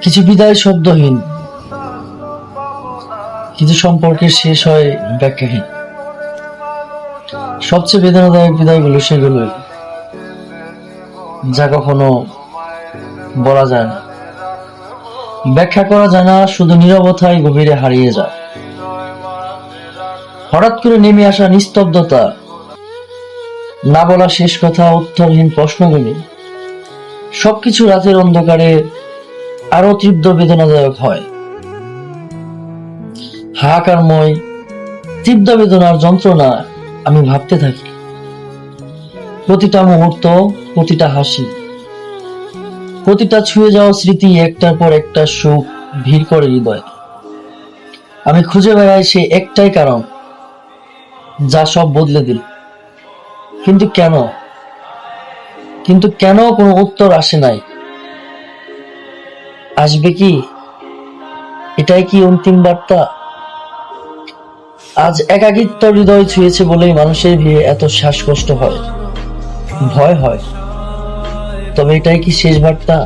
কিছু বিদায় শব্দহীন, কিছু সম্পর্কের শেষ হয় ব্যাখ্যাহীন। সবচেয়ে বেদনাদায়ক বিদায়গুলো সেগুলোই যা কখনো বলা যায় না, ব্যাখ্যা করা যায় না, শুধু নীরবতায় গভীরে হারিয়ে যায়। হঠাৎ করে নেমে আসা নিস্তব্ধতা, না বলা শেষ কথা, উত্তরহীন প্রশ্নগুলি, সবকিছু রাতের অন্ধকারে আরো তীব্র বেদনাদায়ক হয়। হাহাকারময় তীব্র বেদনার যন্ত্রণা আমি ভাবতে থাকি। প্রতিটা মুহূর্ত, প্রতিটা হাসি, প্রতিটা ছুঁয়ে যাওয়া স্মৃতি একটার পর একটা সুখ ভিড় করে হৃদয়। আমি খুঁজে বেড়াই সেই একটাই কারণ যা সব বদলে দিল। কিন্তু কেন কোনো উত্তর আসে নাই। আসবে কি? এটাই কি অন্তিম বার্তা? আজ একাকিত্ব হৃদয় ছুঁয়েছে বলেই মানুষের ভিড়ে এত শ্বাসকষ্ট হয়, ভয় হয়। তবে এটাই কি শেষ বার্তা?